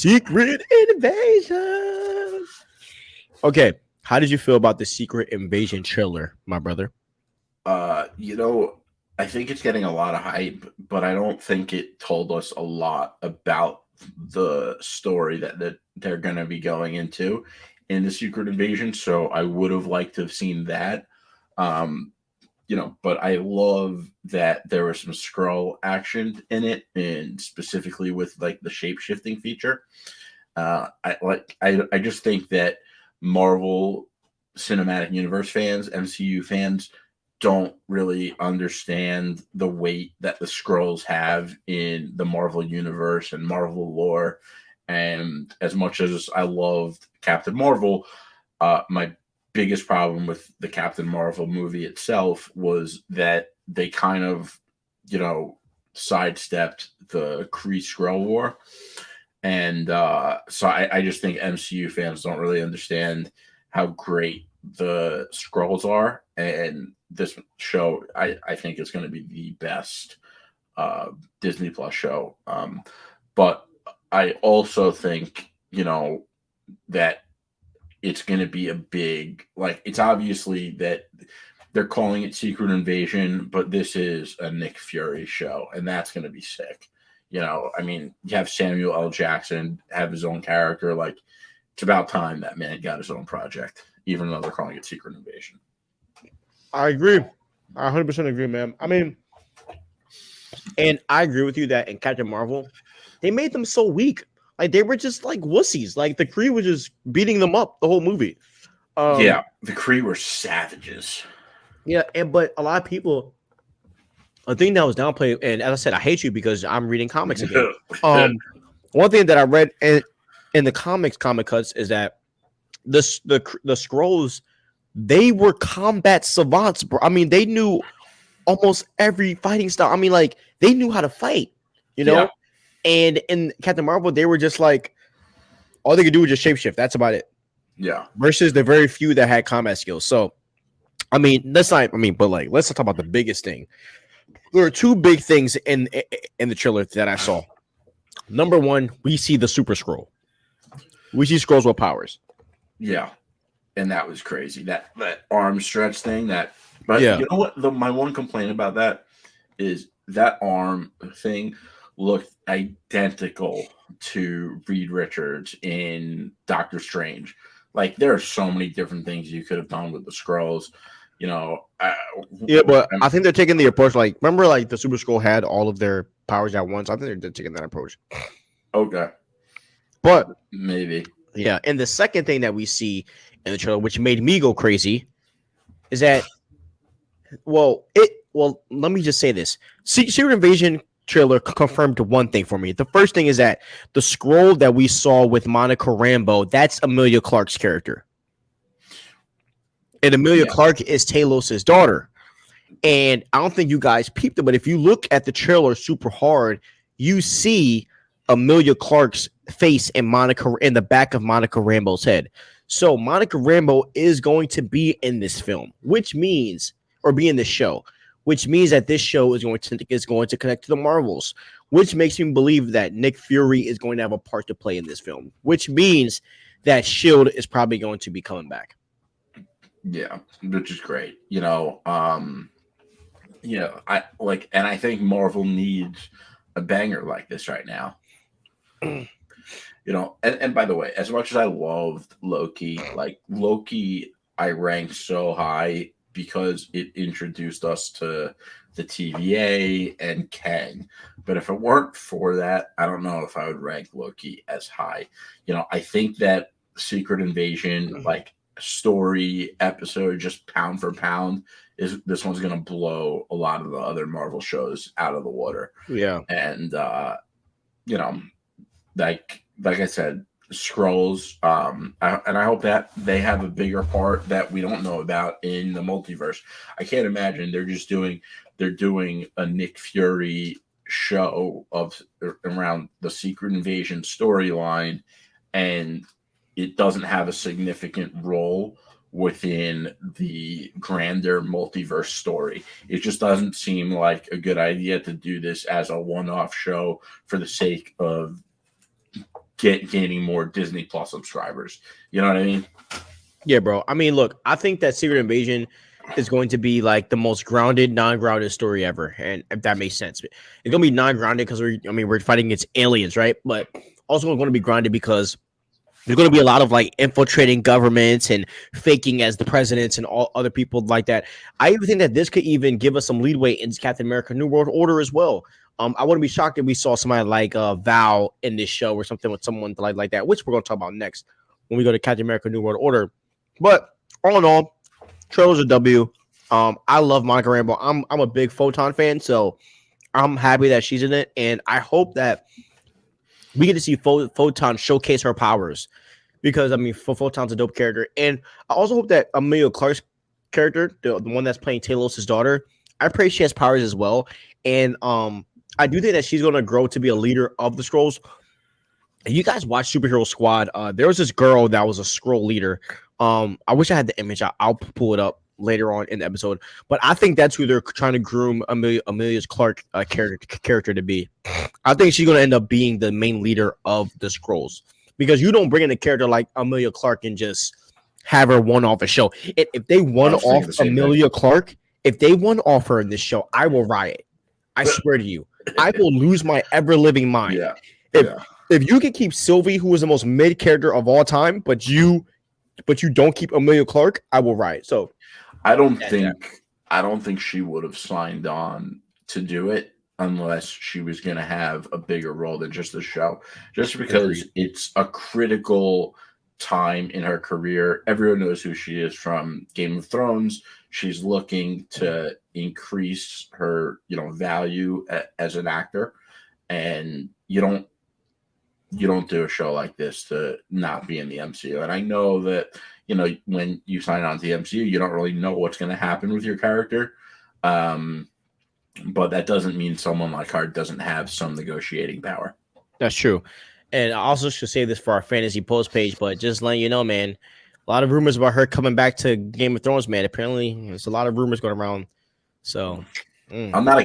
Secret Invasion. Okay, how did you feel about the Secret Invasion trailer, my brother? You know, I think it's getting a lot of hype, but I don't think it told us a lot about the story that they're going to be going into in the Secret Invasion. So I would have liked to have seen that. Um, but I love that there was some scroll action in it, and specifically with like the shape shifting feature. I just think that Marvel Cinematic Universe fans, MCU fans, don't really understand the weight that the Skrulls have in the Marvel universe and Marvel lore. And as much as I loved Captain Marvel, my biggest problem with the Captain Marvel movie itself was that they kind of, sidestepped the Kree Skrull War. And so I just think MCU fans don't really understand how great the Skrulls are. And this show, I think, is going to be the best Disney Plus show. But I also think, that it's going to be a big, like, it's obviously that they're calling it Secret Invasion, but this is a Nick Fury show, and that's going to be sick. I mean, you have Samuel L. Jackson have his own character. Like, it's about time that man got his own project, even though they're calling it Secret Invasion. I agree. I 100% agree, man. I mean, and I agree with you that in Captain Marvel, they made them so weak. Like, they were just like wussies. Like, the Kree was just beating them up the whole movie. Yeah, the Kree were savages. Yeah, but a lot of people, a thing that was downplayed, and as I said, I hate you because I'm reading comics again. One thing that I read in the comic cuts is that the Skrulls, they were combat savants, bro. I mean, they knew almost every fighting style. I mean, like, they knew how to fight, Yeah. And in Captain Marvel, they were just like, all they could do was just shapeshift. That's about it. Yeah. Versus the very few that had combat skills. So, I mean, let's not talk about the biggest thing. There are two big things in the trailer that I saw. Number one, we see the Super Skrull. We see Skrulls with powers. Yeah. And that was crazy. That arm stretch thing, but yeah. You know what? My one complaint about that is that arm thing looked identical to Reed Richards in Doctor Strange. Like, there are so many different things you could have done with the Skrulls. But I think they're taking the approach. Like, remember, like the Super Skrull had all of their powers at once. I think they're taking that approach. Okay, but maybe. Yeah, and the second thing that we see in the trailer, which made me go crazy, is that let me just say this: Secret Invasion trailer confirmed one thing for me. The first thing is that the Skrull that we saw with Monica Rambeau, that's Emilia Clarke's character. And Emilia Clarke is Talos' daughter. And I don't think you guys peeped it, but if you look at the trailer super hard, you see Emilia Clarke's face in the back of Monica Rambeau's head. So Monica Rambeau is going to be in this film, or be in this show, which means that this show is going to connect to the Marvels, which makes me believe that Nick Fury is going to have a part to play in this film, which means that S.H.I.E.L.D. is probably going to be coming back. Yeah, which is great. I think Marvel needs a banger like this right now. And by the way, as much as I loved Loki, I ranked so high because it introduced us to the TVA and Kang. But if it weren't for that, I don't know if I would rank Loki as high. I think that Secret Invasion, story episode, just pound for pound, this one's gonna blow a lot of the other Marvel shows out of the water. Yeah. And like I said, Skrulls, and I hope that they have a bigger part that we don't know about in the multiverse. I can't imagine they're doing a Nick Fury show around the Secret Invasion storyline, and it doesn't have a significant role within the grander multiverse story. It just doesn't seem like a good idea to do this as a one-off show for the sake of gaining more Disney Plus subscribers. You know what I mean? Yeah, bro. I mean, look, I think that Secret Invasion is going to be like the most grounded, non-grounded story ever, and if that makes sense, it's gonna be non-grounded because we're fighting against aliens, right? But also going to be grounded because there's going to be a lot of like infiltrating governments and faking as the presidents and all other people like that. I even think that this could even give us some leadway in Captain America: New World Order as well. I wouldn't be shocked if we saw somebody like Val in this show or something with someone like that, which we're going to talk about next when we go to Captain America: New World Order. But all in all, trailers are W. I love Monica Rambeau. I'm a big Photon fan, so I'm happy that she's in it, and I hope that we get to see Photon showcase her powers because I mean, Photon's a dope character, and I also hope that Amelia Clark's character, the one that's playing Talos' daughter, I pray she has powers as well, and I do think that she's going to grow to be a leader of the Skrulls. If you guys watch Superhero Squad, there was this girl that was a Skrull leader. I wish I had the image. I'll pull it up later on in the episode. But I think that's who they're trying to groom Amelia's Clark character to be. I think she's going to end up being the main leader of the Skrulls because you don't bring in a character like Amelia Clark and just have her one off a show. If they one off Amelia Clark, if they one off her in this show, I will riot. I swear to you, I will lose my ever living mind. Yeah. If you can keep Sylvie, who is the most mid character of all time, but you don't keep Amelia Clark, I will riot. So I don't think she would have signed on to do it unless she was going to have a bigger role than just the show. Just because it's a critical time in her career. Everyone knows who she is from Game of Thrones. She's looking to increase her, value as an actor, and you don't do a show like this to not be in the MCU. And I know that, when you sign on to the MCU, you don't really know what's going to happen with your character. But that doesn't mean someone like her doesn't have some negotiating power. That's true. And I also should say this for our fantasy post page, but just letting you know, man, a lot of rumors about her coming back to Game of Thrones, man. Apparently, there's a lot of rumors going around. So I'm not